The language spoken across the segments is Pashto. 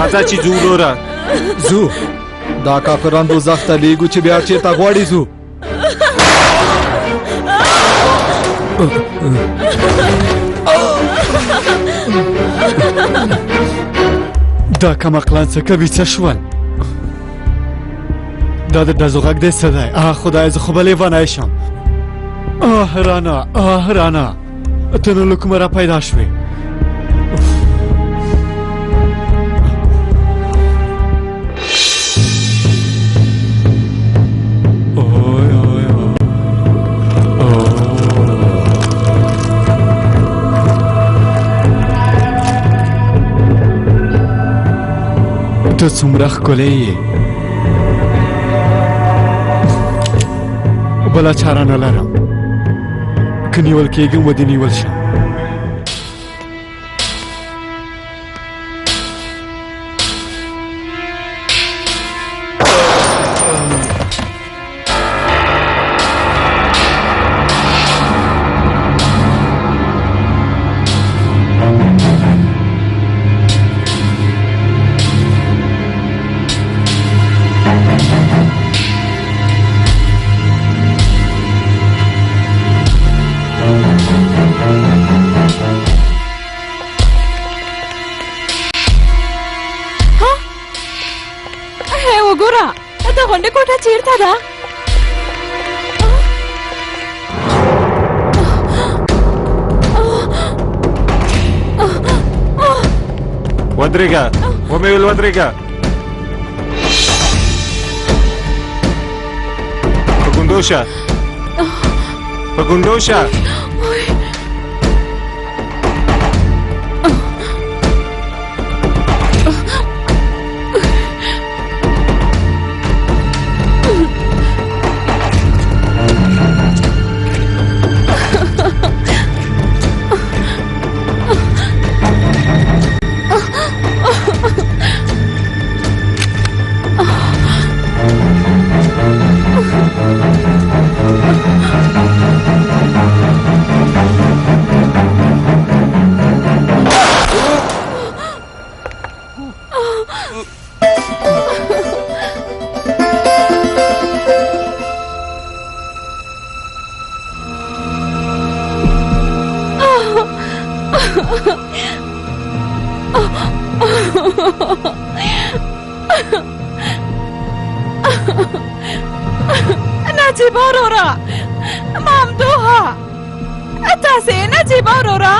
راځه چې ځو وروره. ځو دا کافران دوزخ ته لیږو چې بیا چېرته غواړي ځو. دا کمقلان څه کوي؟ څه شول؟ دا د ډزو غږ دی څه دی؟ خدای زه خو به لیونی شم. رانه ته نو له کومه را پیدا شوې؟ ته څومره ښکلی یې، بله چاره نه لرم، که نیول کېږم و دې نیول شم. چیرته ده؟ ودرېږه، ومې ویل ودرېږه. په ګونډو شه، په ګونډو شه. نجیبه ورورا، ممدوحه، تاسې نجیبه ورورا.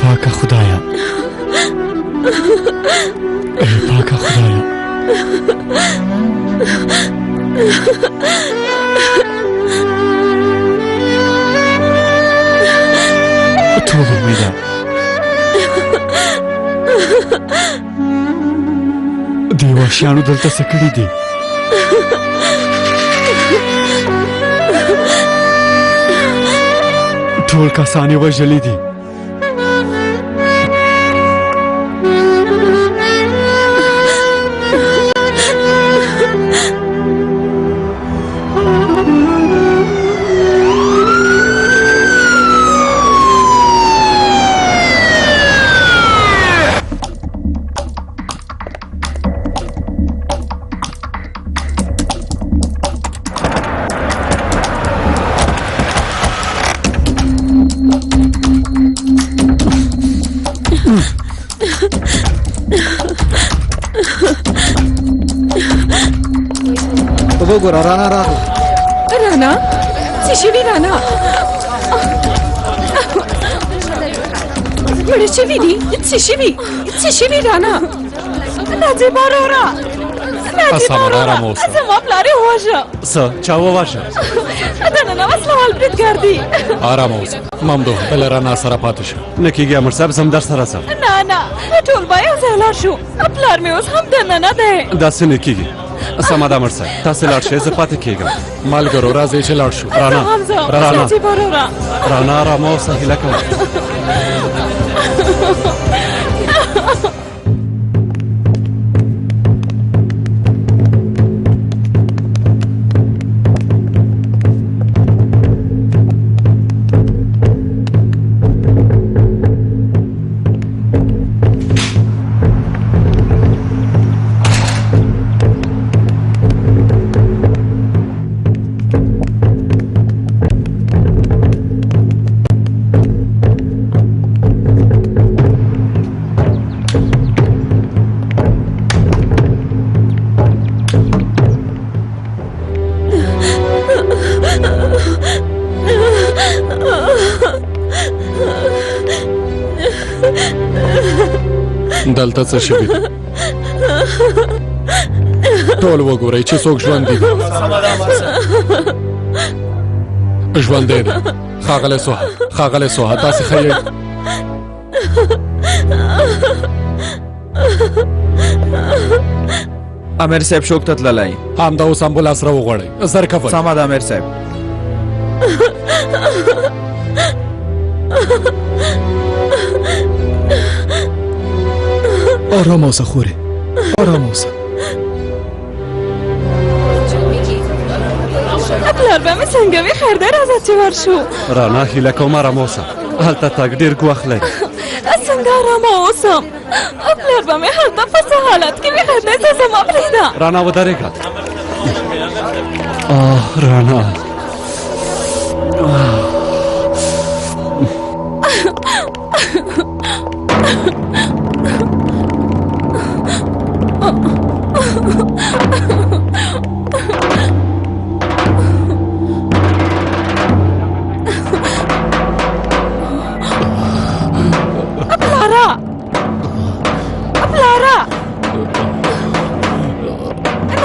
پاکه خدایا، پاکه خدایا. ټول امیده دې وحشیانو دلته څه کړي دي؟ ټول کسان یې وژلي دي. وګوره رانا راغله. رانا څه شوي رانا؟ مړه شوي دي؟ څه شوي رانا؟ نجیبه وروره، نجیبه وروره، زما پلار یې وواژه. څه چا وواژه؟ دننه وسلوال بریدګر دي. ارامه اوسه ممدوح، بله رانا سره پاتې شه. نه کېږي امر صاحب، زه هم در سره ځم. نه ټول به یو ځای لاړ شو. پلار مې اوس هم دننه دی. داسې نه کېږي. سمه ده امر صاحب، تاسې لاړ شئ، زه پاتې کېږم. ملګرو راځئ چې لاړ شو. رانا ارامه اوسه، هیله کوم. دلته څه شوي دي؟ ټول وګورئ چې څوک ژوندي دي. ژوندی دی. ښاغلی سوها تاسې ښه یئ؟ امیر صاحب شوک ته تللی. همدا اوس امبولانس راوغواړئ. زر کوئ. سمه ده امیر صاحب. آرام اوسه خورې، آرام اوسه. پلار به مې څنګه وي؟ خیر دی، راځه چې ورشو. رانا هیله کوم ارام اوسه، هلته تګ ډېر ګواښ لري. څنګه ارامه اوسم؟ پلار به مې هلته په څه حالت کې وي؟ خیر دی، ځه زما پرېږده. رانا ودرېږه. رانا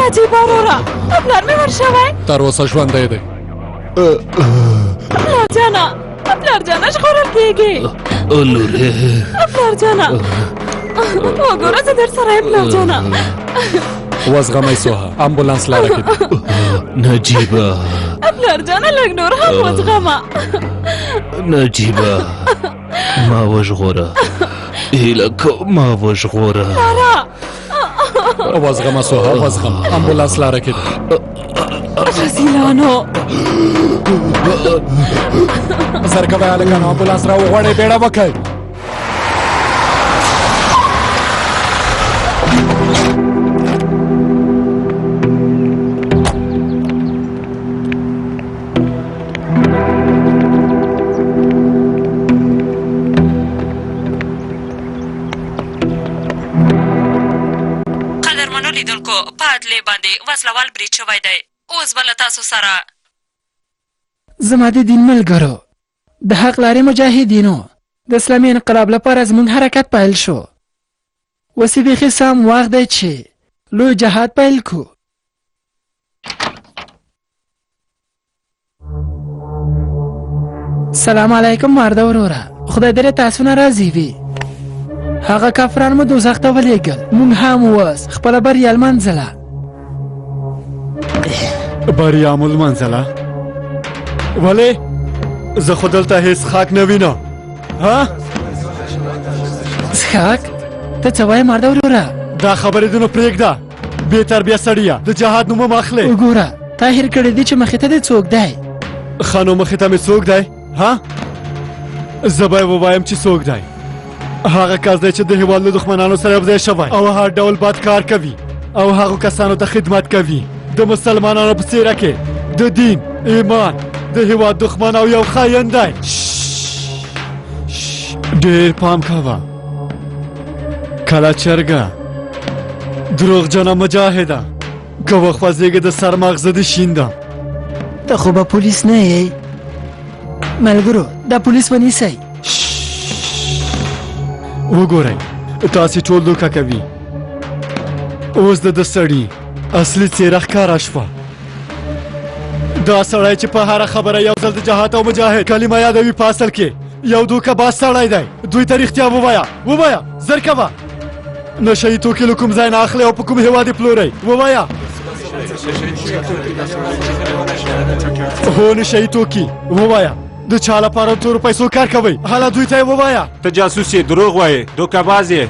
نجیبه وروره، پلار مې ورشوی؟ تر اوسه ژوندی دی. پلار جانه ژغورل کېږي. پلار جانه وګوره، زه در سره یم. پلار جانه وزغمئ سوها، امبولانس لاره کې دی. نجیبه پلار جانه لږ نور هم وزغمه. نجیبه ما وژغوره، هیله کوم ما وژغوره. وزغمه سوها، وزغم، امبولانس لاره کې دی. رزیلانو زر کوئ هلکانو، امبولانس راوغواړئ، بیړه وکئ. قدرمنو لیدونکو، په عدلې باندې وسلوال برید شوی دی. اوس به له تاسو سره زما د دین ملګرو، د حق لارې مجاهدینو، د اسلامي انقلاب لپاره زمونږ حرکت پیل شو. اوس یې بیخي سم وخت دی چې لوی جهاد پیل کړو. سلام علیکم مرده وروره، خدای دې تاسو نه راضي وي. هغه کافران مو دوزخ ته ولېږل، موږ هم اوس خپله بریا لمنځله. بریا مو لمنځله؟ ولې؟ زه خو دلته هېڅ څښاک نه وینم. څښاک؟ ته څه وایې مرده وروره؟ دا خبرې دې نو پرېږده، بې تربیه سړیه، د جهاد نوم مه اخلې. وګوره، تا هېر کړی دی چې مخې ته دې څوک دی. ښه نو مخې ته مې څوک دی؟ زه به یې ووایم چې څوک دی. هغه کس دی چې د هېواد له دښمنانو سره یو ځای شوی او هر ډول بد کار کوي او هغو کسانو ته خدمت کوي د مسلمانانو په څېره کې د دین، ایمان، د هېواد دښمن او یو خاین دی. ډېر پام کوه. کله چرګه، دروغجنه مجاهده، که وخت وځېږې د سر ماغزه دې شیندم. ته خو به پولیس نه یې ملګرو دا پولیس ونیسئ. وګورئ تاسې ټول دوکه کوي. اوس د سړي اصلي څېره ښکاره شوه. دا سړی چې په هره خبره یو ځل د جهاد او مجاهد کلمه یادوي په اصل کې یو دوکه باز سړی دی. دوی ته رښتیا ووایه زر کوه. نشه یي توکي له کوم ځای نه اخلئ او په کوم هېواد یې پلورئ؟ ووایه. هو نشه یي توکي. ووایه د چا لپاره تورو پیسو کار کوئ؟ هله دوی ته یې ووایه. ته جاسوس یې، دروغ وایې، دوکه باز یې.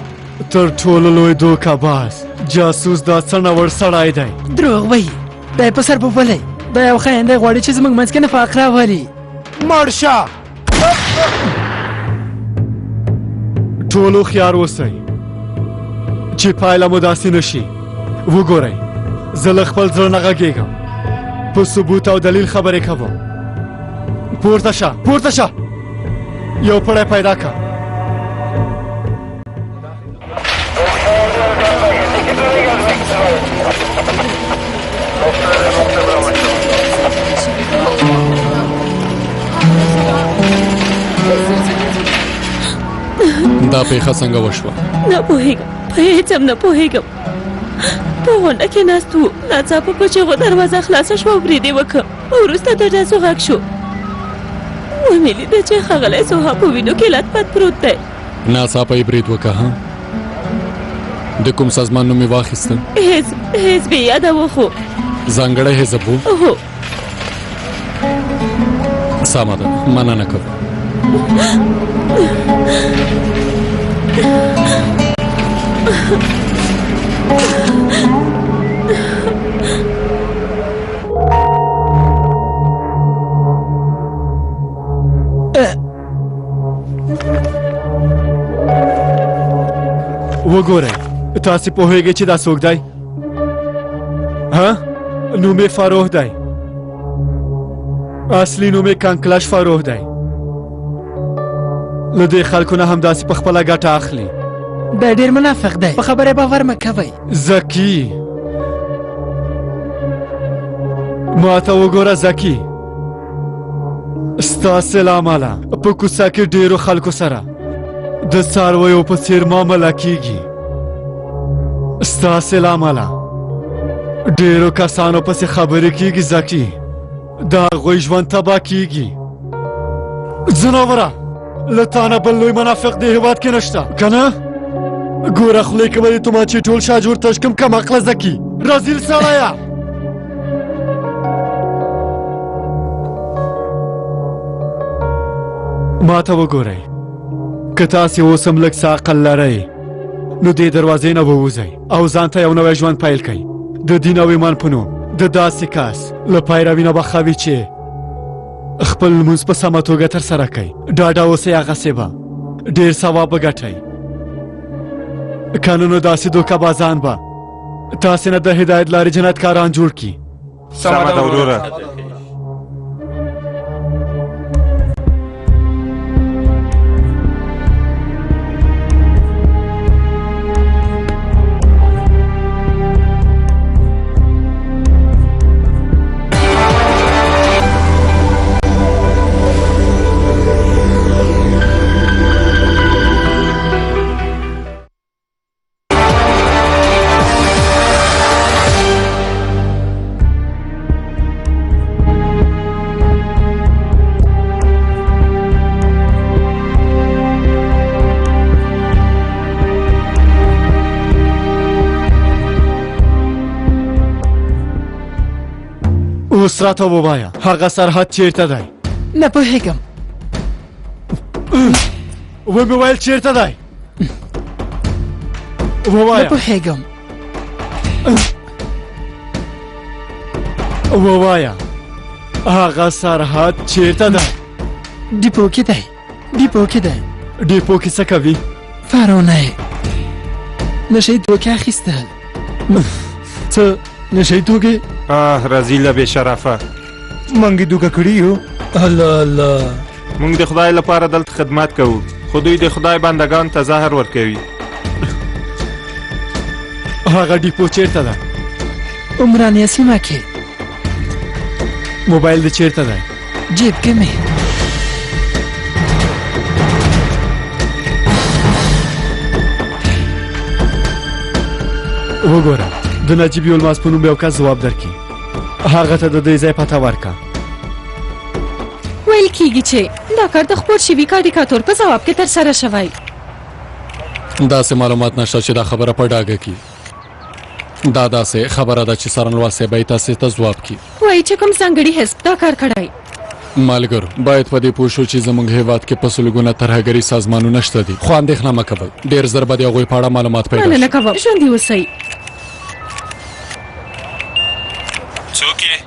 تر ټولو لوی دوکه باز جاسوس دا څڼور سړی دی. دروغ وایي دا یې په سر پوپلی. دا یو خاین دی غواړي چې زموږ منځ کې نفاق راولي. مړ شه. ټول هوښیار اوسئ چې پایله مو داسې نه شي. وګورئ زه له خپل زړه نه غږېږم، په ثبوت او دلیل خبرې کوم. پورته شه یو پړی پیدا که. دا پیښه څنګه وشوه؟ نه پوهېږم، په هېڅ هم نه پوهېږم. په غونډه کې ناست وو، ناڅاپه په چغو دروازه خلاصه شوه او برید یې وکړ. وروسته د ډزو غږ شو. ومې لیده چې ښاغلی سوها په وینو کې لت پت پروت دی. ناڅاپه یې برید وکړه ها؟ د کوم سازمان نوم یې واخیسته؟ حزب یې یادوه خو ځانګړی حزب و؟ هو. سمه ده، مننه کوم. وګورئ تاسې پوهېږئ چې دا څوک دی؟ ها؟ نوم یې فاروق دی. اصلي نوم یې کنکلش فاروق دی. له دې خلکو نه همداسې په خپله ګټه اخلي. دا ډېر منافق دی، په خبره باور مه کوئ. زکي ما ته وګوره زکي، ستاسې له امله په کوڅه کې ډېرو خلکو سره د څارویو په څېر معامله کیږي. ستاسې له امله ډېرو کسانو پسې خبرې کیږي زکي. د هغوی ژوند تباه کیږي. ځناوره له تا نه بل لوی منافق دې هېواد کې نشته که نه؟ ګوره خولې کې به دې توماچې ټول شاجور تش کړم کم عقله زکي رذیل سړیه. ما ته وګورئ که تاسې اوس هم لږ څه عقل لرئ نو دې دروازې نه ووځئ او ځان ته یو نوی ژوند پیل کړئ د دین او ایمان په نوم. د داسې کس له پیروي نه به ښه وي چې خپل لمونځ په سمه توګه ترسره کوئ. ډاډه اوسئ هغسې به ډېر ثواب به ګټئ. که نه نو داسې دوکه بازان به تاسې نه د هدایت لارې جنتکاران جوړ کړي. سمه ده وروره. اوس راته ووایه هغه سرحد چیرته دی؟ نه پوهېږم. ومې ویل چیرته دی؟ نه ووایه. پوهېږم. ووایه هغه سرحد چیرته دی؟ ډیپو کې دی. ډیپو کې دی. ډیپو کې څه کوي؟ فارونه یې نشه یي توکي اخیستل. څه نشه یي توکي؟ رذیله بې شرفه. موږ یې دوکه کړي یو. الله الله. موږ د خدای لپاره دلته خدمت کوو خو دوی د خدای بندگان ته زهر ورکوي. هغه ډیپو چیرته ده؟ عمرانیه سیمه کې. موبایل دې چیرته دی؟ جیب کې مې. وګوره د نجیب یلماز په نوم یو کس ځواب درکړي. هغه ته د دې ځای پته ورکړه. ویل کېږي چې دا کار د خپور شوي کاریکاتور په ځواب کې ترسره شوی. داسې معلومات نشته چې دا خبره په ډاګه کې. دا داسې خبره ده چې څارنوال صاحب یې تاسې ته ځواب کړي. وایي چې کوم ځانګړي حزب دا کار کړی. ملګرو باید په دې پوه شو چې زموږ هیواد کې په سلګونه ترهګري سازمانونه شته دي، خو اندېښنه مه کوئ، ډېر ژر به د هغوی په اړه معلومات پیدا شي. مننه کوم، ژوندي اوسئ. څوک یې؟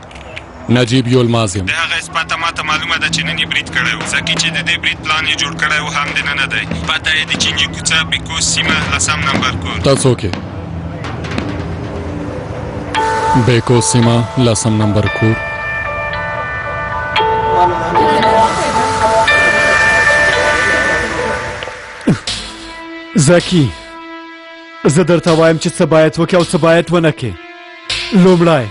نجیب یلماز یم. د هغه اثباته ماته معلومه ده چې نن یې برید کړی و، ځکه چې د دې برید پلان یې جوړ کړی و هم دننه دی. پته یې د چینجي کوڅه بیکوس سیمه 10 نمبر کور. ته څوک یې؟ بیکوس سیمه 10 نمبر کور. زکی زه درته وایم چې څه باید وکړې او څه باید ونه کړې. لومړی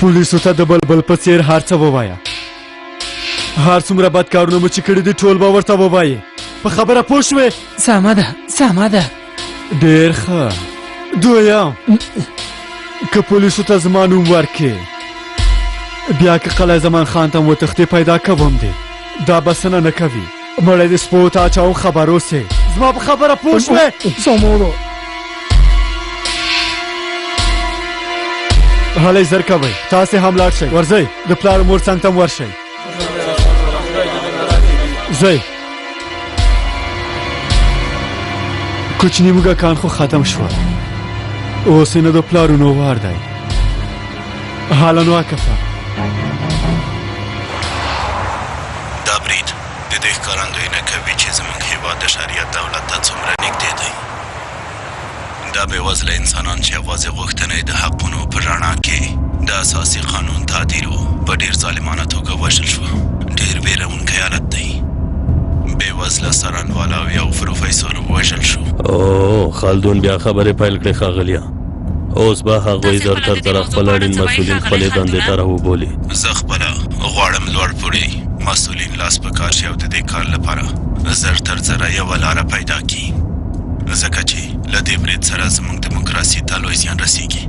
پولیسو ته د بلبل په څېر هر څه ووایه. هر څومره بد کارونه مو چې کړي دي ټول به ورته ووایې. په خبره پوه شوې؟ سمه ده سمه ده. ډېر ښه. دویم که پولیسو ته زما نوم ورکړې بیا که قلعه زمان خان ته وتښتې پیدا کوم دی. دا بسنه نه کوي. مړی د سپو ته اچوم خبر اوسې. زما په خبره پوه شوې؟ سمه ده. هلئ زر کوئ، تاسې هم لاړ شئ. ورځئ د پلار مور څنګ ته ورشئ. ځئ. کوچني موږکان خو ختم شوه، اوس یې نه د پلارونو وار دی. حالا نو واقفه دا برید د دې ښکارندویي نه کوي چې زموږ هېواد د شریعت دولت ته څومره نږدې دی. دا بېوزله انسانان چې یوازې غوښتنه یې د حقونو په رڼا کې د اساسي قانون تعدیل و په ډېر ظالمانه توګه وژل شوه. ډېر ویرونکی حالت دی. بېوزله څارنوالو او پروفیسور وژل شو. او خالدون بیا خبرې پیل کړې ښاغلیه. اوس به هغوی زر تر زره خپل اړین مسؤلین خپلې دندې ته راوبولي. زه خپله غواړم لوړ پوړي مسؤلین لاس په کار شي او د دې کار لپاره زر تر زره یوه لاره پیدا کړي، ځکه چې له دې برید سره زموږ دیموکراسي ته لوی زیان رسیږي.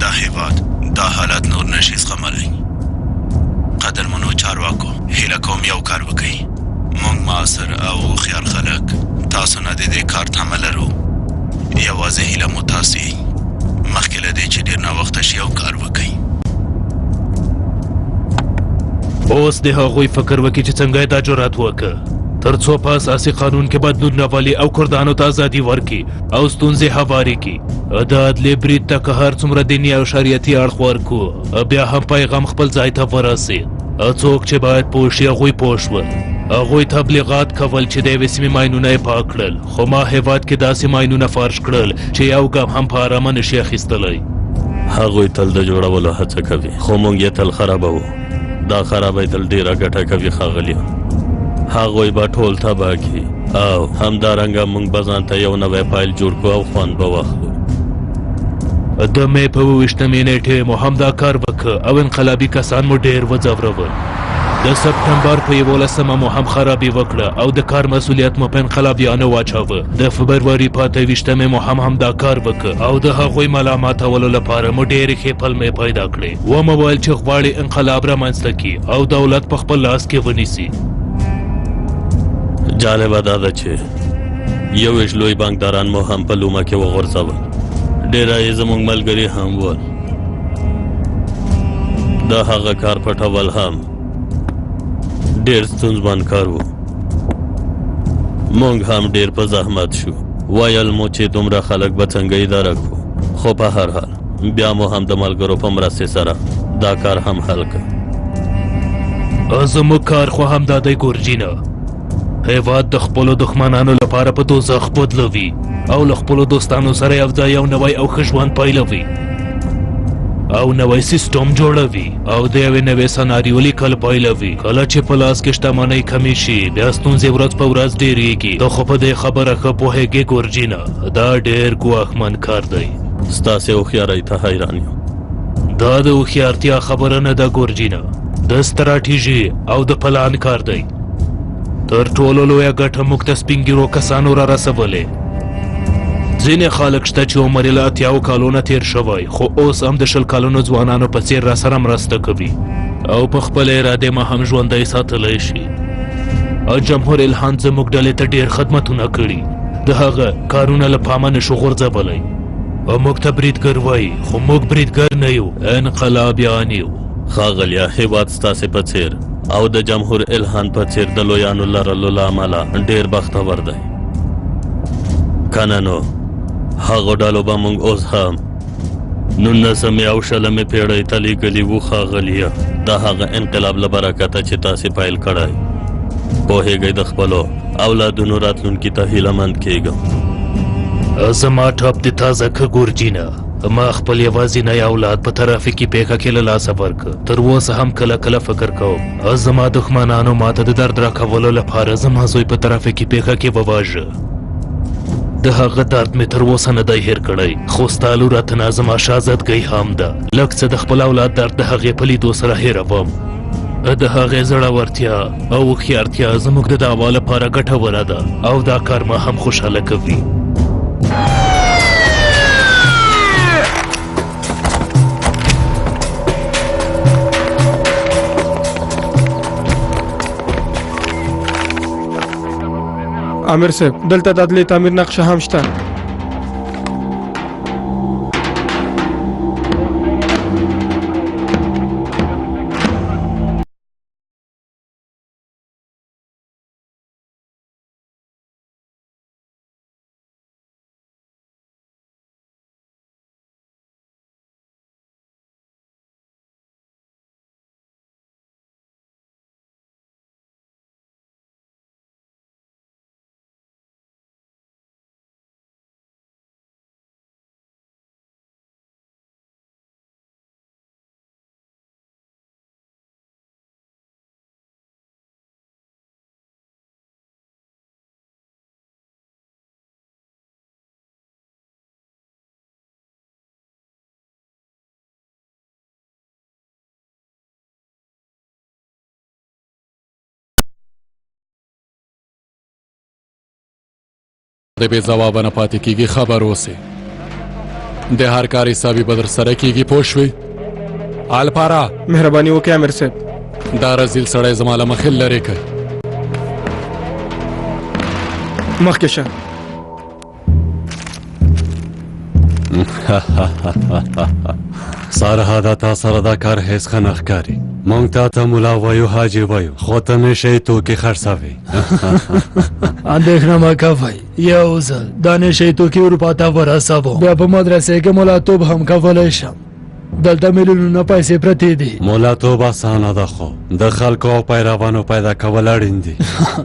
دا هېواد دا حالت نور نشي زغملی. قدرمنو چارواکو هیله کوم یو کار وکړئ. موږ معاصر او هوښیار خلک تاسو نه د دې کار تمه لرو. یوازې هیله مو تاسې مخکې له دې چې ډېر ناوخته شي یو کار وکړئ. اوس د هغوی فکر وکړي چې څنګه یې دا جرأت وکړه تر څو په اساسي قانون کې بدلون راولي او کردانو ته ازادي ورکړي او ستونزې هوارې کړي. د عدلي برید ته که هر څومره دیني او شریعتي اړخ ورکړو بیا هم پیغام خپل ځای ته ورسېد. څوک چې باید پوه شي هغوی پوه شول. هغوی تبلیغات کول چې د یوې سیمې ماینونه یې پاک کړل، خو ما هېواد کې داسې ماینونه فرش کړل چې یو ګام هم په ارامه نشي اخیستلی. هغوی تل د جوړولو هڅه کوي، خو موږ یې تل خرابوو. دا خرابی تل ډېره ګټه کوي ښاغلیه. هغوی به ټول تباه کړي او همدارنګه موږ به ځان ته یو نوی پایل جوړ کړو او خوند به واخلو. د مې په 28مې نېټې مو همدا کار وکړ او انقلابي کسان مو ډېر وځورول. د سپټمبر په 11مه مو هم خرابي وکړه او د کار مسؤلیت مو په انقلابیانو واچاوه. د فبروري په 28مې مو همدا کار وکړ او د هغوی ملامتولو لپاره مو ډېرې ښې پلمې پیدا کړې. ومو ویل چې غواړي انقلاب رامنځته کړي او دولت په خپل لاس کې ونیسي. جالبه دا ده چې یو ویشت لوی بانکداران مو هم په لومه کې وغورځول. ډېره یې زموږ ملګري هم ول. د هغه کار پټول هم ډېر ستونزمن کار و. موږ هم ډېر په زحمت شو. ویل مو چې دومره خلک به څنګه اداره کړو، خو په هر حال بیا مو هم د ملګرو په مرستې سره دا کار هم حل کړ. زموږ کار خو همدا دی ګورجینه. هېواد د خپلو دښمنانو لپاره په دوزخ بدلوي او له خپلو دوستانو سره یو ځای یو نوی او ښه ژوند پیلوي او نوی سیستم جوړوي او د یوې نوې سناریو لیکل پیلوي. کله چې په لاس کې شتمنۍ کمې شي بیا ستونزې ورځ په ورځ ډېرېږي. ته خو په دې خبره ښه پوهېږې ګورجینه. دا ډېر ګواښمن کار دی. ستاسې هوښیارۍ ته حیران یو. دا د هوښیارتیا خبره نه ده ګورجینه، د ستراتیژي او د پلان کار دی. تر ټولو لویه ګټه موږ ته سپین ږیرو کسانو را رسولې. ځینې خلک شته چې عمر یې له 80 کالونه تېر شوی، خو اوس هم د 20 کلونو ځوانانو په څېر راسره مرسته کوي او په خپله ارادې ما هم ژوندی ساتلی شي. او جمهور الهان زموږ ډلې ته ډېر خدمتونه کړي، د هغه کارونه له پامه نشو غورځولی. او موږ ته بریدګر وایي، خو موږ بریدګر نه یو، انقلابیان یو. ښاغلیه، هېواد ستاسې په څېر او د جمهور الهان په څېر د لویانو لرلو له امله ډېر بختور دی. که نه نو هغو ډلو به موږ اوس هم 19مې او 20مې پېړۍ ته لیږلي وو. ښاغلیه، د هغه انقلاب له برکته چې تاسې پیل کړی، پوهېږئ د خپلو اولادونو راتلونکي ته هیله مند کېږم. زما ټاپ دې تازه که ګورجینه، ما خپل یوازینی اولاد په ترافیکي پیښه کې له لاسه ورکړ. تر اوسه هم کله کله فکر کوم زما دښمنانو ماته د درد راکولو لپاره زما زوی په ترافیکي پیښه کې وواژه. د هغه درد مې تر اوسه نه دی هېر کړی، خو ستا لور اتنه زما شهزادګۍ هم ده. لږ څه د خپل اولاد درد د هغې په لیدو سره هېروم. د هغې زړورتیا او هوښیارتیا زموږ د دعوا لپاره ګټوره ده او دا کار ما هم خوشحاله کوي. امیر صاحب، دلته د عدلي تعمیر نقشه هم شته. د بې ځوابه نه پاتې کېږي، خبر اوسې. د هر کار حسابي به در سره کېږي، پوه شوې؟ الپاره، مهرباني وکړئ امیر صاحب. دا رزیل سړی زما له مخې لرې کړ. مخکې شه. سرحده تا سره دا کار هیڅ ښه نه ښکاري. مونږ تا ته ملا وایو، حاجي وایو، خو ته نشئ توکې خرڅوې. اندېښنه مه کوئ، یو ځل دا نشئ توکي اروپا ته ورسوم، بیا په مدرسې کې ملاتوب هم کولی شم. دلته میلیونونه پیسې پرتې دي. ملاتوب اسانه ده، خو د خلکو او پیروانو پیدا کول اړین دي.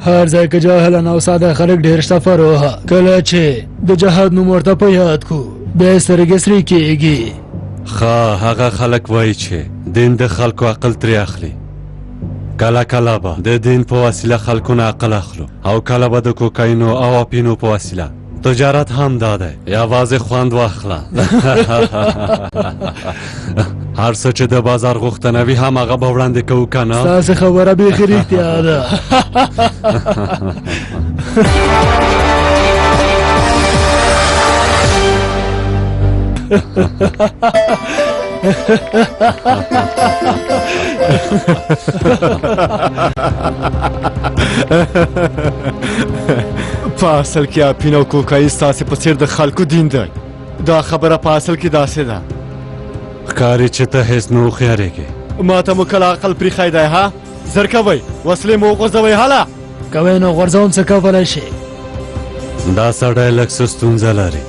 هر ځای کې جاهلان او ساده خلک ډېر شته فروها. کله چې د جهاد نوم ورته په یاد کو، بیا یې سترګې سرې کېږي. ښه، هغه خلک وایي چې دین د خلکو عقل ترې اخلي. کله کله به د دین په وسیله خلکونه عقل اخلو، او کله به د کوکاینو او اپینو په وسیله. تجارت هم دا دی، یوازې خوند واخله. هر څه چې د بازار غوښتنه وي هماغه به وړاندې کوو، که نه؟ ستاسې خبره بیخي رښتیا ده. په اصل کې اپین او کوکاین ستاسې په څېر د خلکو دین دی. دا خبره په اصل کې داسې ده. ښکاري چې ته هیڅ نه هوښیارېږې. ما ته مو کله عقل پرېښی دی؟ ها، زر کوئ، وسلې مو وغورځوئ. هله کوئ نو غورځوم، څه کولی شي؟ دا سړی لږ څه ستونزه لري.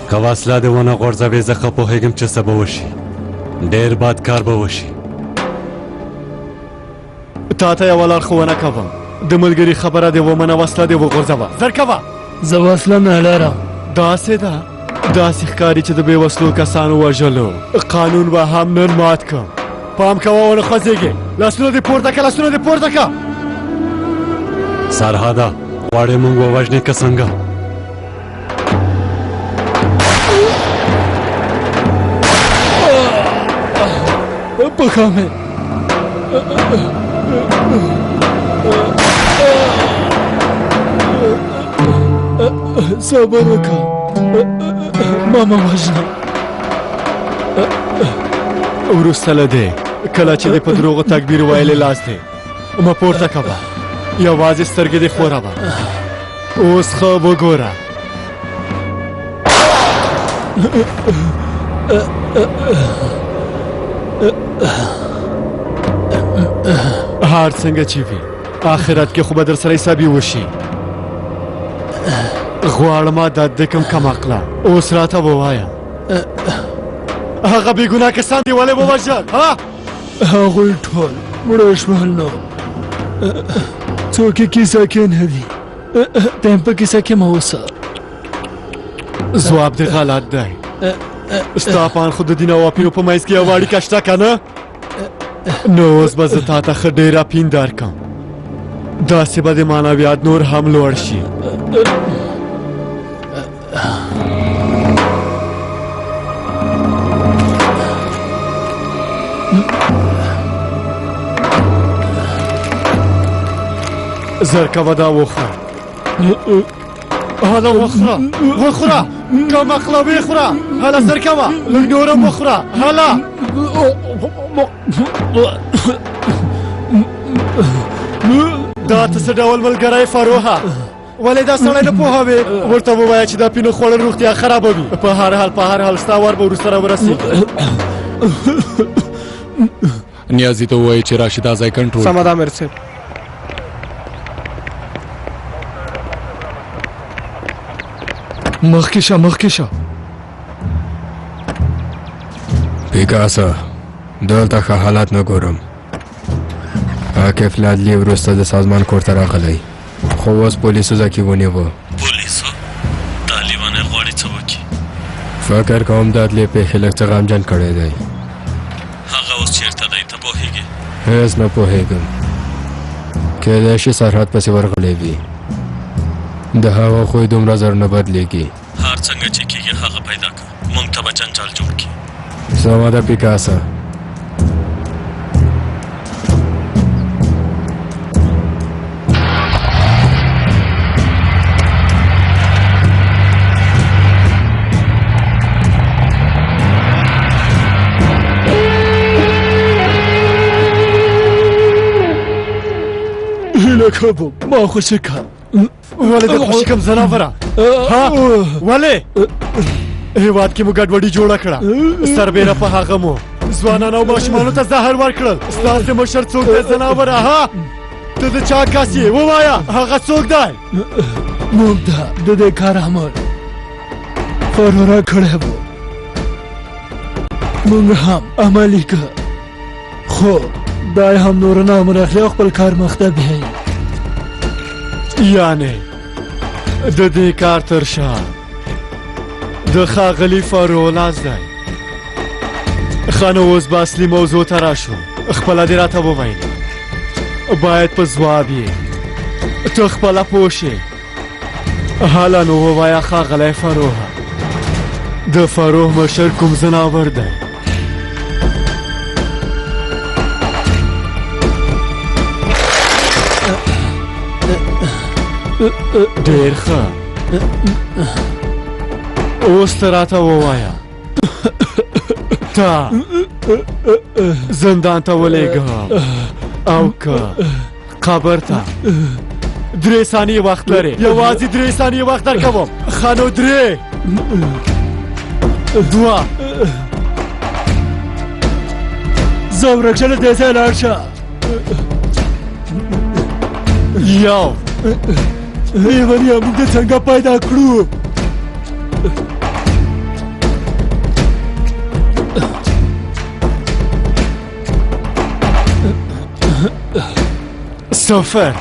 که وسله دې ونه غورځوې، زه ښه پوهېږم چې څه به وشي. ډېر بد کار به وشي. تا ته یوه لارښوونه کوم، د ملګري خبره دې ومنه، وسله دې وغورځوه. زر کوه. زه وسله نه لرم. داسې ده، داسې ښکاري چې د بې وسلو کسانو وژلو قانون به هم نن مات کړم. پام کوه ونه خوځېږې. لاسونه دې پورته کړه، لاسونه دې پورته کړه. سرحده، غواړې موږ ووژنې که څنګه؟ پخه مې صبر وکړه ما مه وژنه. وروسته له دې کله چې دې په دروغو تکبیر ویلې لاس دی مه پورته کوه، یوازې سترګې دې ښوروه. اوس ښه وګوره. هر څنګه چې وي آخرت کې خو به در سره حسابي وشي. غواړم دا د کوم کم عقله اوس راته ووایه هغه بېګناه کسان دې ولې ووژل؟ هغوی ټول مړه شول. نو څوک یې کیسه کې نه دي. ته هم په کیسه کې مه اوسه. ځواب دې غلط دی. ستا پان خو د دین او اپینو په منځ کې یوه اړیکه شته که نه؟ نو اوس به زه تا ته ښه ډېر اپین درکړم، داسې به د معنویات نور هم لوړ شي. زر کوه دا وخوره. هله وخوره کم عقله ویخوره. هله زر کوه لږ نور هم وخوره. هله دا ته څه ډول ملګری فروحه؟ ولې دا سړی نه پوهوې؟ ورته ووایه چې دا پینو خوړل روغتیا خرابوي. په هر حال ستا وار به وروسته راورسېږي. نیازي ته ووایي چې راشي دا ځای کنټرول. سمه ده امیر صاحب. مخکې شه پیکاسا دلته ښه حالات نه ګورم. عاقف لادلي وروسته د سازمان کور ته راغلی، خو اوس پولیسو ځکې ونیوه. پولیسو دا لیونی غواړي څه وکړي؟ فکر کوم دادلي پیښې لږ څه غمجن کړی دی. هغه اوس چېرته دی ته پوهېږې؟ هېڅ نه پوهېږم. کیدای شي سرحد پسې ورغلی وي. د هغه خوی دومره زر نه بدلېږي. هر څنګه چې کېږي هغه پیدا کړه، موږ ته به جنجال جوړ کړي. سمه ده پیکاسا. هیله کوم ما خوشي که. ولې د خوشي کم زناوره؟ ولې؟ هېواد کې مو ګډوډي جوړه کړه، سربېره په هغه مو ځوانانو او ماشومانو ته زهر ورکړل. ستاسې مشر څوک دی زناوره؟ ته د چا کس یې؟ ووایه هغه څوک دی؟ موږ د دې کار عمل فرورا کړی و، موږ هم عملي که، خو دا هم نور نامر اخلي او خپل کار مخ ته بیایي. یعنې د دې کار تر شا د ښاغلي فارو لاس دی. ښه نو اوس به اصلي موضوع ته راشو. خپله دې راته وویل، باید په ځواب یې ته خپله پوه شې. هله نو ووایه ښاغلی فروحه، د فروح مشر کوم ځناور دی؟ ډېر ښه، اوس ته راته ووایه تا زندان ته ولېږم او که قبر ته 3 ثانیې وخت لرې، یوازې 3 ثانیې وخت درکوم. ښه نو 3 2 زه ورک شه له دې ځایه لاړ شه. 1 لیونیه موږ دې څنګه پیدا کړو؟ صفر.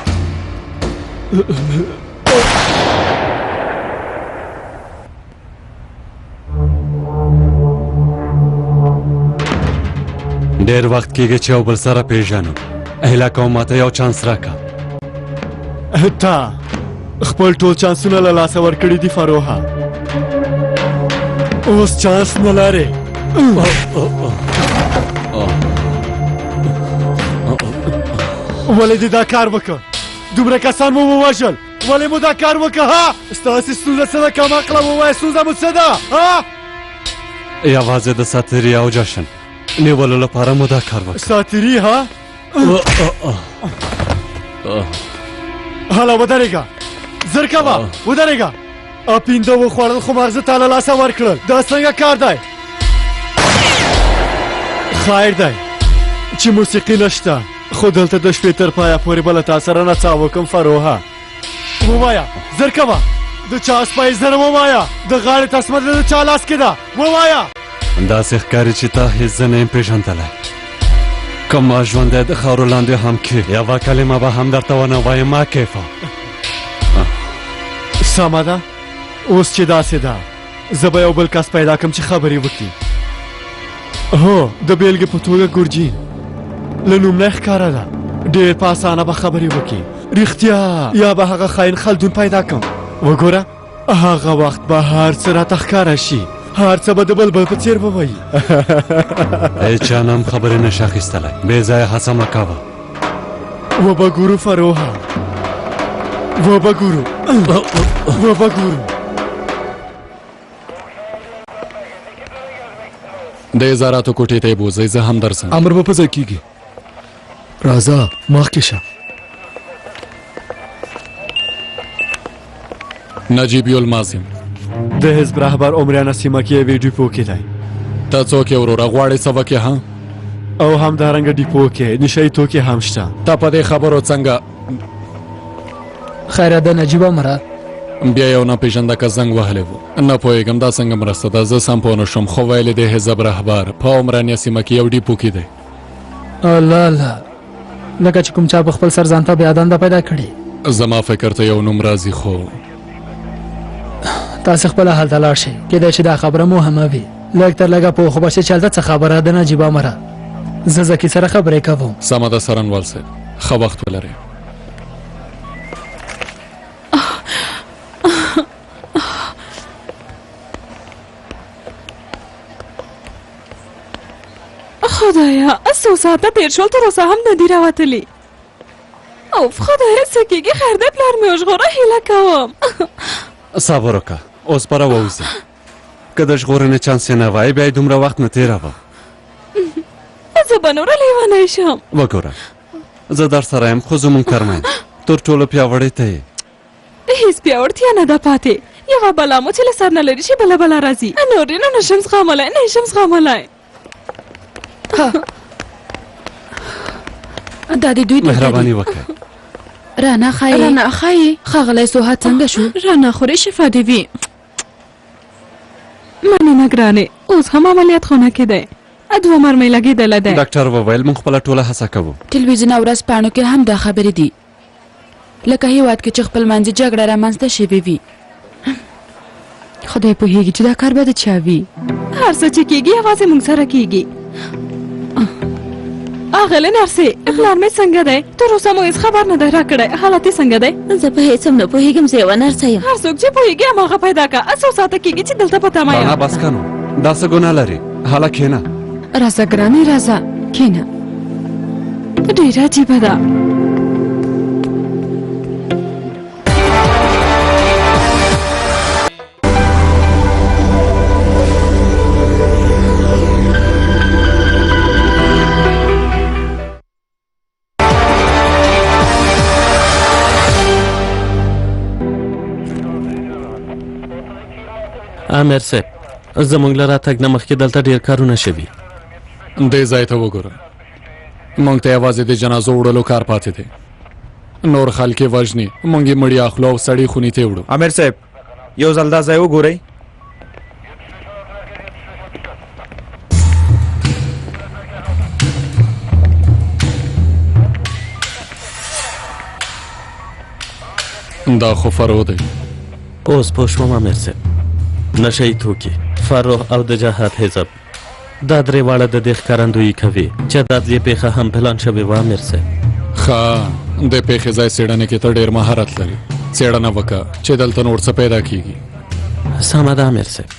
ډېر وخت کېږي چې یو بل سره پېژنو. هیله کوم ماته یو چانس راکړه. تا خپل ټول چانسونه له لاسه ورکړي دي فروحه، اوس چانس نه لرې. ولې دې دا کار وکړ؟ دومره کسان مو ووژل، ولې مو دا کار وکړ؟ ها ستاسې ستونزه څه ده؟ کم عقله ووایه ستونزه مو څه ده؟ ها یوازې د ساتیري او جشن نیولو لپاره مو دا کار وکړ. ساتیري ها؟ هله ودرېږه، زر کوه ودرېږه. پینده وخوړل خو مغزه تا له لاسه ورکړل، دا څنګه کار دی؟ خیر دی چې موسیقي نشته، خو دلته د شپې تر پایه پورې به له تا سره نڅا وکړم. فروها ووایه، زر کوه، د چا سپی زر ووایه، د غاړې تسمه د چا لاس کې ده؟ ووایه. داسې ښکاري چې تا هېڅ زه نه یم پېژندلی. که ما ژوندی د خاورو لاندې هم کې یوه کلمه به هم درته ونه وایم. ما کیفه سمه ده، اوس چې داسې ده زه به یو بل کس پیدا کړم چې خبرې وکړي. هو د بیلګې په توګه ګرجین له نوم نه ښکاره ده، ډېر په اسانه به خبرې وکړي. رښتیا یا به هغه خاین خلدون پیدا کړم. وګوره هغه وخت به هر څه راته ښکاره شي، هر څه به د بلبل په څېر ووایي. هېچا نه هم خبرې نشي اخیستلی، بې ځایه هڅه مه کوه. وبه ګورو فروها، وبه ګورو، وبه ګورو. د ازاراتو کوټې ته یې بوځئ، زه هم درځم. امر به په ځای کېږي. راځه مخکې شه. نجیبی المازم د حزب رهبر عمریانه سیمه کې یوې ډیپو کې دی. ته څوک یې وروره؟ غواړې څه وکړې؟ ها او همدارنګه ډیپو کې نشهیي توکي هم شته. ته په دې خبرو څنګه؟ خیره ده نجیبه مره، بیا یو ناپېژنده کس زنګ وهلی و. نه پوهېږم دا څنګه مرسته ده، زه سم پوه نه شوم، خو ویلې د حزب رهبر په عمرانیه سیمه کې یو ډیپو کې دی. الله لکه چې کوم چا په خپل سر ځان ته بیا دنده پیدا کړي. زما فکر ته یو نوم راځي، خو تاسې خپله هلته لاړ شئ، کیدای شي دا خبره مهمه وي. لږ تر لږه پوه خو به شئ چې هلته څه خبره ده. نجیبه مره زه زکي سره خبرې کوم. سمه ده سرنوال صاحب، ښه وخت ولرئ. خدایا څو ساعته تېر شول، تر اوسه هم نه دي راوتلي. اوف خدایا څه کېږي؟ خیر دی پلار مې وژغوره، هیله کوم. صبر وکړه، اوس به راووځې. که د ژغورنې چانس یې نه وای بیا یې دومره وخت نه تېروه. زه به نوره لیونی شم. وګوره زه در سره یم، خو زمونږ ترمنځ تر ټولو پیاوړې ته یې. هیڅ پیاوړتیا نه ده پاتې. یوه بلا مو چې له سر نه لري شي بله بلا راځي. نورې نو نشم زغملی، نشم زغملی. دا د دوی مهربانی وکړئ. رانا ښایي ښاغلی سوها څنګه شو؟ رانا خورې شفا دې وي. مننه ګرانې، اوس هم عملیات خونه کې دی، 2 مرمۍ لګېدلی دی. ډاکټر وویل موږ خپله ټوله هڅه کوو. ټلویزیون او ورځپاڼو کې هم دا خبرې دي، لکه هېواد کې چې خپلمنځي جګړه رامنځته شوې وي. خدای پوهېږي چې دا کار به د چا وي. هر څه چې کېږي یوازې موږ سره کېږي. اغلې نرسې، پلار مې څنګه دی؟ تر اوسه مو هېڅ خبر نه دی راکړی. حالت یې څنګه دی؟ زه په هېڅ هم نه پوهېږم، زه یوه نرسه یم. هر څوک چې پوهېږي هماغه پیدا کړه. څو ساعته کېږي چې دلته په تمه یم. رانا بس که نو، دا څه ګناه لري؟ هله کښېنه. راځه ګرانې راځه کښېنه. ډېره عجیبه ده. امیر صاحب زمونږ له راتګ نه مخکې دلته ډېر کارونه شوي. دې ځای ته وګوره، موږ ته یوازې د جنازو وړلو کار پاتې دی. نور خلک یې وژني، موږ یې مړي اخلو او سړي خونې ته وړو. امیر صاحب یو ځل دا ځای وګورئ. دا خو فرو دی. اوس پوه شوم امیر صاحب، نشهیي توکي، فروغ او د جهاد حزب دا درې واړه د دې ښکارندویي کوي چې د عدلیې پیښه هم پلان شوې وه. امیر صاحب ښه، د پیښې ځای څېړنې کې ته ډېر مهارت لري. څېړنه وکړه چې دلته نور څه پیدا کېږي. سمه ده امیر صاحب.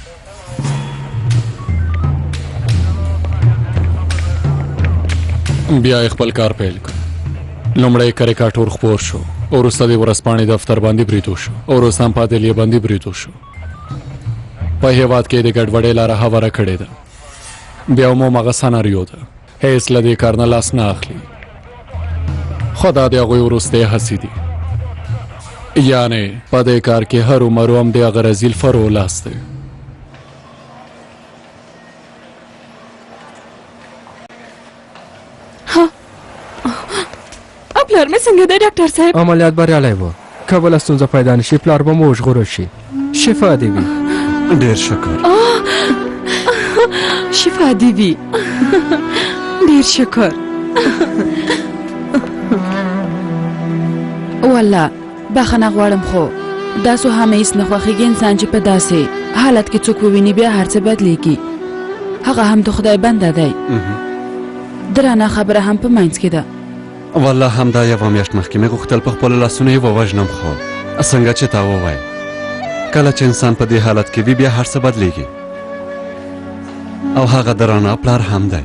بیا یې خپل کار پیل کړ. لومړی کریکاټور خپور شو او وروسته د ورځپاڼې دفتر باندې برید وشو او وروسته هم په عدلیه باندې برید وشو. په هېواد کې د ګډوډۍ لاره هواره کړې ده. بیا هم هماغه سناریو ده، هېڅ له دې کار نه لاس نه اخلي. خو دا د هغوی وروستی هڅې دي، یعنې په دې کار کې هر عمرو هم د هغه رزیل فرو لاس دی. پلار مې څنګه دی ډاکټر صاحب؟ عملیات بریالی و، که بله ستونزه پیدا نه شي پلار به مو وژغورل شي. شفا دې وي. ډېر شکر. شفا دې وي. ډېر شکر. والله بخښنه غواړم خو داسو هم هیڅ نه خوښېږي انسان چې په داسې حالت کې څوک وویني بیا هر څه بدلېږي. هغه هم د خدای بنده دی. درانه خبره هم په منځ کې ده. والله همدا یوه میاشت مخکې مې غوښتل په خپلو لاسونو یې ووژنم، خو څنګه چې تا ووایه کله چې انسان په دې حالت کې وي بیا هر څه بدلېږي، او هغه درانه پلار هم دی.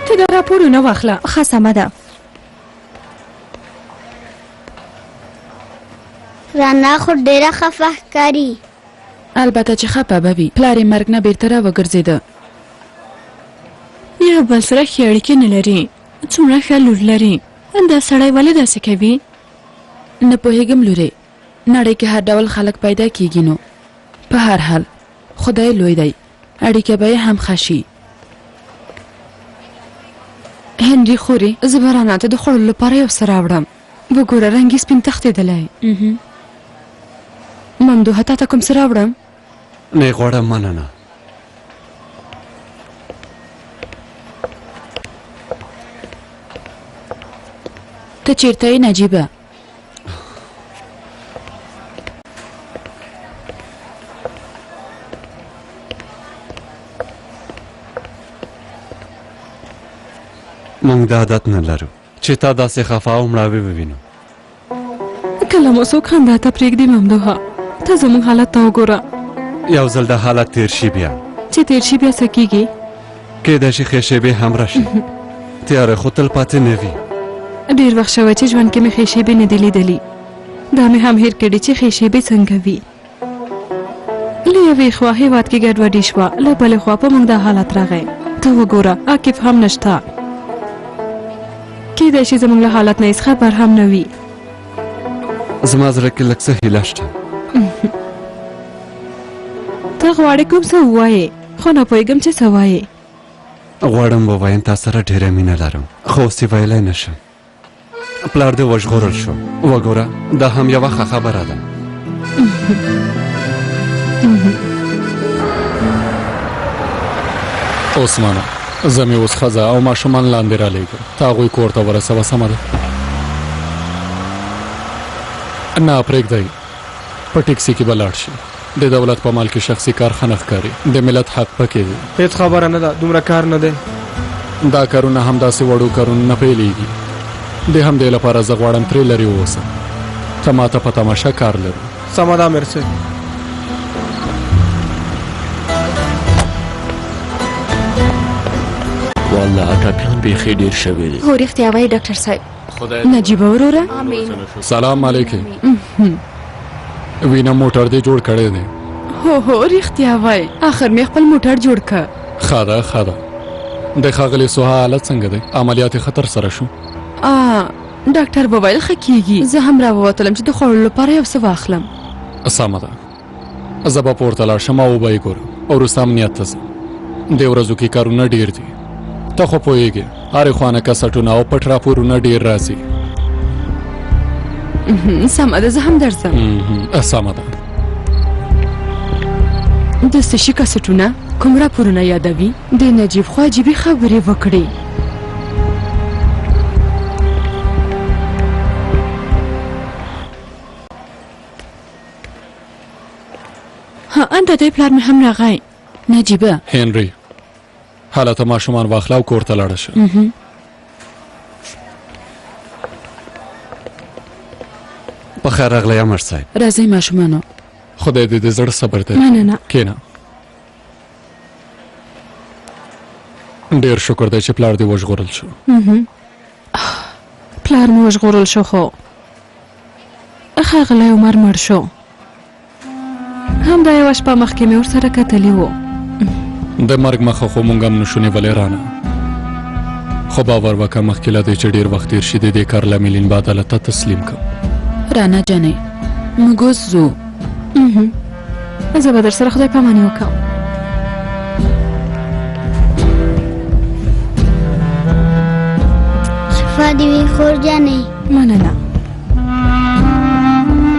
ته دا راپورونه واخله. ښه سمه ده. رانا خو ډېره خفه ښکاري. البته چې خپه به وي، پلار یې مرګ نه بیرته راوګرځېده. یو بل سره ښې اړیکې نه لري، څومره ښه لور لري، دا سړی ولې داسې کوي؟ نه پوهېږم لورې، نړۍ کې هر ډول خلک پیدا کېږي، نو په هر حال خدای لوی دی، اړیکې به یې هم ښه شي. هنري خورې، زه به رانا ته د خوړلو لپاره یو څه راوړم. وګوره رنګ یې سپین تښتېدلی. ممدوحه تا ته کوم څه راوړم؟ نه غواړم، مننه. ته چیرته یې نجیبه؟ موږ دا عادت نه لرو چې تا داسې خفه او مړاوې ووینو. کله مو څوک خندا ته پرېږدي ممدوحه؟ ته زموږ حالت ته وګوره. یو ځل د حالت تیر شي بیا چې تیر شي بیا څه کېږي؟ کېدای شي ښې شېبې هم راشي، تیاره خو تل پاتې نه وي. ډېر وخت شوی چې ژوند کې مې ښې شېبې نه دي لیدلي. دا مې هم هېر کړي چې ښې شېبې څنګه وي. له یوې خوا هېواد کې ګډوډي شوه، له بلې خوا په موږ دا حالت راغی. ته وګوره عاقف هم نشته، کېدای شي زموږ له حالت نه هېڅ خبر هم نه وي. زما زړه کې لږ څه هیله شته. ته غواړې کوم څه ووایې، خو نه پوهېږم چې څه وایې. غواړم ووایم تا سره ډېره مینه لرم، خو اوس یې ویلی نه شم. پلار دې وژغورل شو، وګوره دا هم یوه ښه خبره ده. عثمانه، زه مې اوس ښځه او ماشومان لاندې رالیږم، ته هغوی کور ته ورسوه. سمه ده؟ نه پرېږدئ، په ټیکسي کې به لاړ شي. د دولت په مال کې شخصي کار ښه نه ښکاري، د ملت حق پکې دی. هېڅ خبره نه ده، دومره کار نه دی. دا کارونه هم داسې وړو کارونه نه پیلېږي. د همدې لپاره زه غواړم ترې لرې واوسم. ته ماته په تماشه کار لرو. سمه ده امیر صاحب. والله ټاپیان بیخي ډېر شوي دي. هو رښتیا وایي ډاکټر صاحب. نجیبه وروره. سلام علیکم. وینه موټر دې جوړ کړی دی؟ هو رښتیا وایي، آخر مې خپل موټر جوړ کړ. ښه ده ښه ده. د ښاغلې سوها حالت څنګه دی؟ عملیات یې خطر سره شو؟ ډاکټر وویل ښه کېږي. زه هم راووتلم چې د خوړلو لپاره یو څه واخلم. سمه ده، زه به پورته لاړ شم او وبه یې ګورم او وروسته امنیت ته ځم. دې ورځو کې کارونه ډېر دي، ته خو پوهېږې، هرې خوا نه کسټونه او پټ راپورونه ډېر راځي. سمه ده، زه هم درځم. سمه ده. د څه شي کسټونه؟ کوم راپورونه یادوي؟ د نجیب خو عجیبې خبرې وکړې. انت دی پلار مې هم راغی. نجیبه. هنري، حالته ماشومان واخله او کور ته لاړه شه. بخیر راغلی امر صاحب. راځئ ماشومانو. خدای دې د زړه صبر درکړي. مننه. کښېنه. ډیر شکر دی چې پلار دې وژغورل شو. پلار مې وژغورل شو خو ښاغلی عمر مړ شو. همدا یوه شپه مخکې مې ورسره کتلي وو. د مرګ مخه خو مونږ هم نشو نیولی رانه، خو باور وکړه مخکې له دې چې ډېر وخت تېر شي د دې کار لاملین به عدالت ته تسلیم کړم. رانا جانې موږ اوس ځو. زه به در سره خدای پاماني وکړم. شفا دې وي خور جانې. مننه.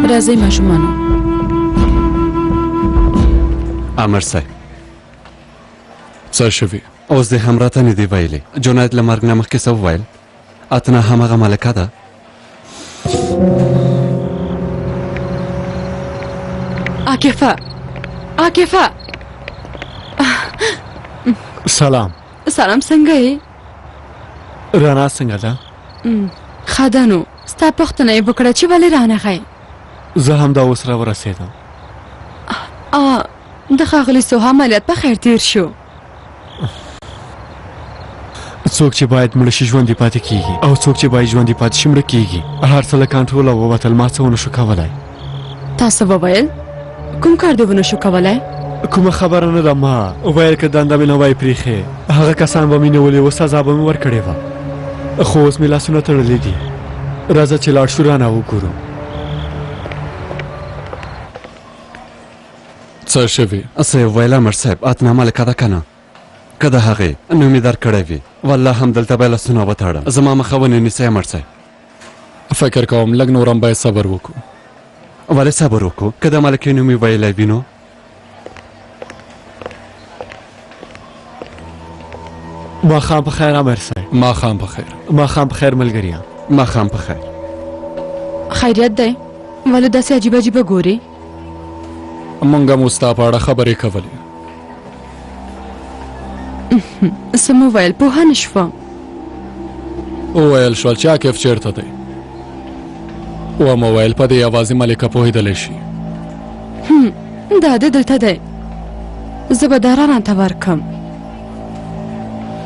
راځئ ماشومانو. امر صاحب څه شوي؟ اوس دې هم راته نه دي ویلي جنید له مرګ نه مخکې څه وویل؟ اتنه همغه ملکه ده؟ عاکفه عاکفه. سلام. سلام څنګه یې؟ رانا څنګه ده؟ ښه ده نو ستا پوښتنه یې وکړه چې ولې رانغی؟ زه همدا اوس راورسېدم. د ښاغلي سوها عملیات په خیر تیر شو. څوک چې باید مړه شي ژوندي پاتې کیږي او څوک چې باید ژوندي پاتې شي مړه کیږي. هر څه له کنټروله ووتل، ما څه ونه شو کولی. تاسو وویل کوم کار دې ونه شو کولی؟ کومه خبره نه ده. ما ویل که دنده مې نه وای پرېښې هغه کسان به مې نیولې وه، سزا به مې ورکړې وه، خو اوس مې لاسونه تړلي دي. راځه چې لاړ شو رانه وګورو. څه شوي؟ څه یې وویل امر صاحب؟ اتنه ملکه ده که نه؟ که د هغې نوم یې درکړی وي والله همدلته به یې لاسونه وتړم. زما مخه ونه نیسئ امر صاحب. فکر کوم لږ نور هم باید صبر وکړو. ولې صبر وکړو؟ که د ملکې نوم یې ویلی وي نو؟ ماښام په خیر امر صاحب. ماښام په خیر. ماښام په خیر ملګریان. ماښام په خیر. خیریت دی؟ ولې داسې عجیبه عجیبه ګورې؟ مونږ هم ستا په اړه خبرې کولې. څه مو ویل؟ پوهه نه شوم. وویل شول چې عاکف چېرته دی، ومو ویل په دې یوازې ملکه پوهېدلی شي. دا د دلته دی. زه به دا رانه ته ورکړم.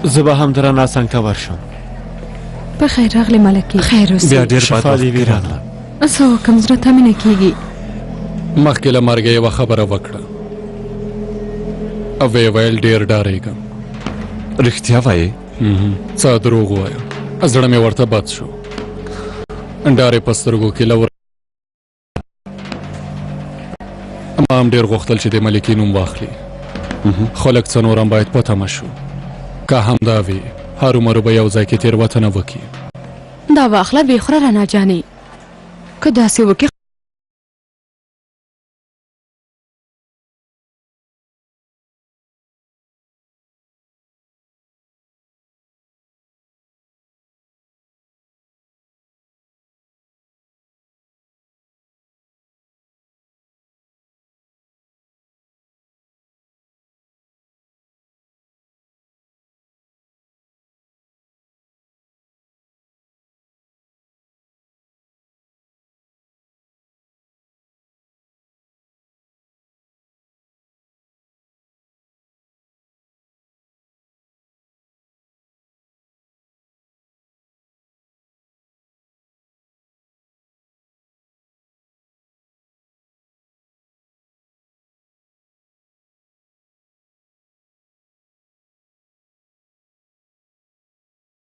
زه به هم د رانا څنګ ته ورشم. په خیر راغلې ملکې. خیر اوسې. بیا ډېر شفا دې وي رانا. څه وکړم زړه ته مې نه کېږي. مخکې له مرګه یوه خبره وکړه او ویې ویل ډېر ډارېږم. رښتیا وایې؟ څه دروغ ووایم، زړه مې ورته بد شو. ډارې په سترګو کې له ما هم ډېر غوښتل چې د ملکې نوم واخلي، خو لږ څه نور هم باید په تمه شو. که همدا وي هرومرو به یو ځای کې تېروتنه وکړي. دا واخله ویې خوره رانا جانې. که داسې وکړې